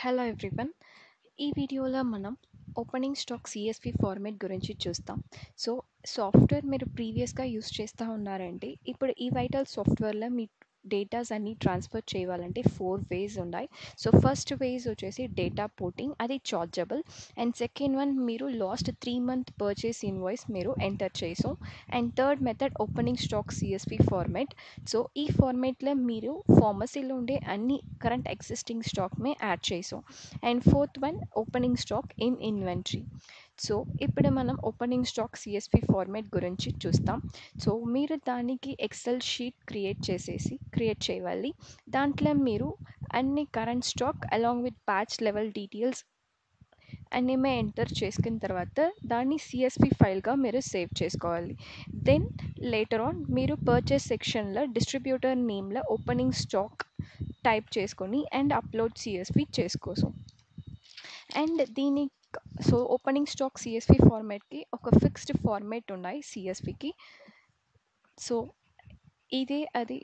Hello everyone. ఈ వీడియోలో మనం ఓపెనింగ్ స్టాక్ సిఎస్వి ఫార్మేట్ గురించి చూస్తాం. సో సాఫ్ట్వేర్ మీరు ప్రీవియస్గా యూస్ చేస్తూ ఉన్నారంటే ఇప్పుడు ఈ వైటల్ సాఫ్ట్వేర్లో మీ డేటాస్ అన్నీ ట్రాన్స్ఫర్ చేయాలంటే 4 వేస్ ఉన్నాయి. సో ఫస్ట్ వేస్ వచ్చేసి డేటా పోర్టింగ్, అది చార్జబుల్. అండ్ సెకండ్ వన్ మీరు లాస్ట్ 3 మంత్ పర్చేస్ ఇన్వాయిస్ మీరు ఎంటర్ చేసాం. And third method opening stock CSV format. So ఈ ఫార్మేట్లో మీరు ఫార్మసీలో ఉండే అన్ని కరెంట్ ఎగ్జిస్టింగ్ స్టాక్మే యాడ్ చేసాం. And fourth one opening stock in inventory. So ఇప్పుడు మనం ఓపెనింగ్ స్టాక్ సిఎస్వి ఫార్మేట్ గురించి చూస్తాం. సో మీరు దానికి ఎక్సెల్ షీట్ క్రియేట్ చేయాలి. దాంట్లో మీరు అన్ని current stock along with batch level details అన్నీ ఎంటర్ చేసుకున్న తర్వాత దాన్ని సిఎస్వి ఫైల్గా మీరు సేవ్ చేసుకోవాలి. దెన్ లేటర్ ఆన్ మీరు పర్చేస్ సెక్షన్లో డిస్ట్రిబ్యూటర్ నేమ్లో ఓపెనింగ్ స్టాక్ టైప్ చేసుకొని అండ్ అప్లోడ్ సిఎస్వి చేసుకోసం. And so opening stock CSV ఫార్మాట్కి ఒక ఫిక్స్డ్ ఫార్మాట్ ఉన్నాయి సిఎస్వికి. సో అది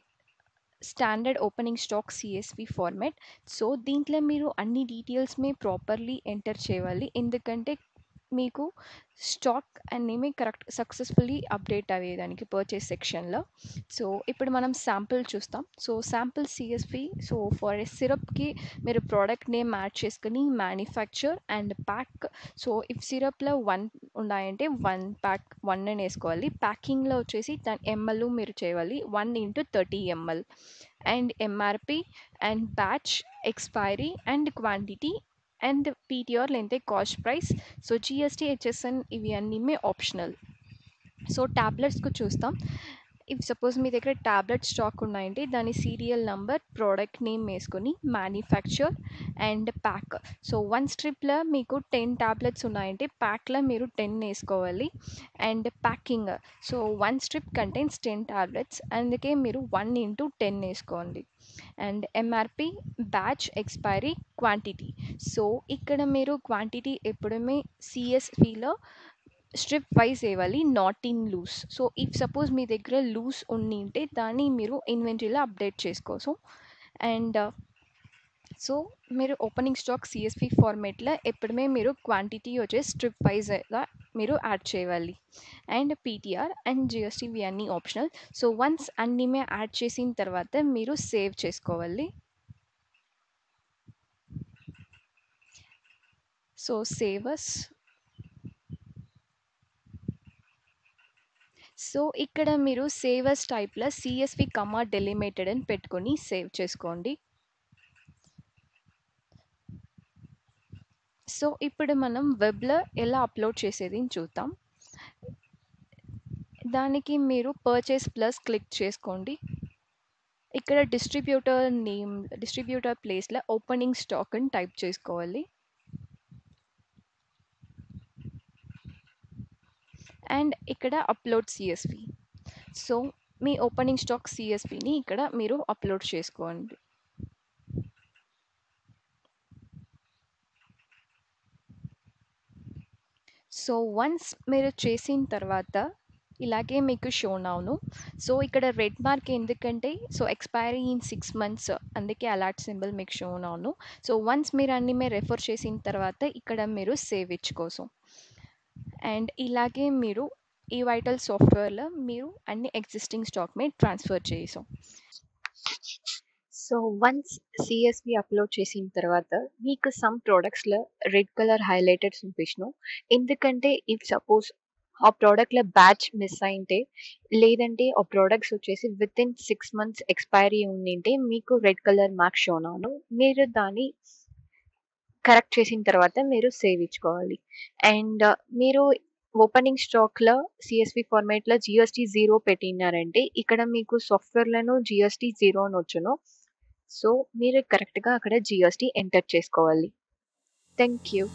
standard opening stock CSV format. So దీంట్లో మీరు అన్ని డీటెయిల్స్ని ప్రాపర్లీ ఎంటర్ చేయాలి, ఎందుకంటే మీకు స్టాక్ అన్నీ కరెక్ట్ సక్సెస్ఫుల్లీ అప్డేట్ అయ్యేదానికి పర్చేస్ సెక్షన్లో. సో ఇప్పుడు మనం శాంపుల్ చూస్తాం. So sample CSV. So for సిరప్కి మీరు ప్రోడక్ట్ నేమ్ యాడ్ చేసుకుని manufacture and pack. So if సిరప్లో 1 ఉన్నాయంటే 1 ప్యాక్ 1 అని వేసుకోవాలి. ప్యాకింగ్లో వచ్చేసి దాని ఎంఎల్ మీరు చేయాలి 1 × 30 ml. And MRP and batch expiry and quantity and PTR లేదంటే cost price. So GST HSN ఇవి అన్నీ ఆప్షనల్. సో ట్యాబ్లెట్స్కు చూస్తాం. ఇఫ్ సపోజ్ మీ దగ్గర ట్యాబ్లెట్ స్టాక్ ఉన్నాయంటే దాని సీరియల్ నంబర్ ప్రోడక్ట్ నేమ్ వేసుకొని మ్యానుఫ్యాక్చర్ అండ్ ప్యాక్. సో 1 స్ట్రిప్లో మీకు 10 ట్యాబ్లెట్స్ ఉన్నాయంటే ప్యాక్లో మీరు 10 వేసుకోవాలి. And packing. So 1 strip contains 10 tablets, అందుకే మీరు 1 × 10 వేసుకోండి. And MRP batch expiry quantity. So ఇక్కడ మీరు క్వాంటిటీ ఎప్పుడుమే సిఎస్విలో స్ట్రిప్ వైజ్ వేయాలి, not in loose. So if suppose మీ దగ్గర లూస్ ఉంటే దాన్ని మీరు ఇన్వెంటరీలో అప్డేట్ చేసుకోవచ్చు. అండ్ సో మీరు ఓపెనింగ్ స్టాక్ సిఎస్వి ఫార్మేట్లో ఎప్పుడుమే మీరు క్వాంటిటీ వచ్చేసి స్ట్రిప్ వైజ్గా మీరు యాడ్ చేయాలి. అండ్ పీటీఆర్ అండ్ జిఎస్టీ ఇవి అన్నీ ఆప్షనల్. సో వన్స్ అన్నీ యాడ్ చేసిన తర్వాత మీరు సేవ్ చేసుకోవాలి. So save us. సో ఇక్కడ మీరు సేవస్ టైప్లో సిఎస్వి కమా డెలిమిటెడ్ అని పెట్టుకొని సేవ్ చేసుకోండి. సో ఇప్పుడు మనం వెబ్లో ఎలా అప్లోడ్ చేసేది చూద్దాం. దానికి మీరు పర్చేస్ ప్లస్ క్లిక్ చేసుకోండి. ఇక్కడ డిస్ట్రిబ్యూటర్ ప్లేస్లో ఓపెనింగ్ స్టాక్ అని టైప్ చేసుకోవాలి. అండ్ ఇక్కడ అప్లోడ్ సిఎస్వి. సో మీ ఓపెనింగ్ స్టాక్ సిఎస్విని ఇక్కడ మీరు అప్లోడ్ చేసుకోండి. సో వన్స్ మీరు చేసిన తర్వాత ఇలాగే మీకు షో అవును. సో ఇక్కడ రెడ్ మార్క్ ఎందుకంటే సో ఎక్స్పైరీ ఇన్ 6 months, అందుకే అలర్ట్ సింబల్ మీకు షో అవును. సో వన్స్ మీరు అన్నీ రెఫర్ చేసిన తర్వాత ఇక్కడ మీరు సేవ్ ఇచ్చుకోసం. అండ్ ఇలాగే మీరు ఈ వైటల్ సాఫ్ట్వేర్లో మీరు అన్ని ఎగ్జిస్టింగ్ స్టాక్ మీద ట్రాన్స్ఫర్ చేసాం. సో వన్స్ సిఎస్వి అప్లోడ్ చేసిన తర్వాత మీకు సమ్ ప్రోడక్ట్స్లో రెడ్ కలర్ హైలైటెడ్ చూపించను, ఎందుకంటే ఇఫ్ సపోజ్ ఆ ప్రోడక్ట్లో బ్యాచ్ మిస్ అయింటే లేదంటే ఆ ప్రోడక్ట్స్ వచ్చేసి విత్ ఇన్ 6 months ఎక్స్పైరీ ఉండింటే మీకు రెడ్ కలర్ మార్క్ షో అవును. మీరు దాన్ని కరెక్ట్ చేసిన తర్వాత మీరు సేవ్ ఇచ్చుకోవాలి. అండ్ మీరు ఓపెనింగ్ స్టాక్లో సిఎస్వి ఫార్మాట్లో జిఎస్టీ 0 పెట్టినారంటే ఇక్కడ మీకు సాఫ్ట్వేర్లను జిఎస్టీ 0 అని వచ్చును. సో మీరు కరెక్ట్గా అక్కడ జిఎస్టీ ఎంటర్ చేసుకోవాలి. Thank you.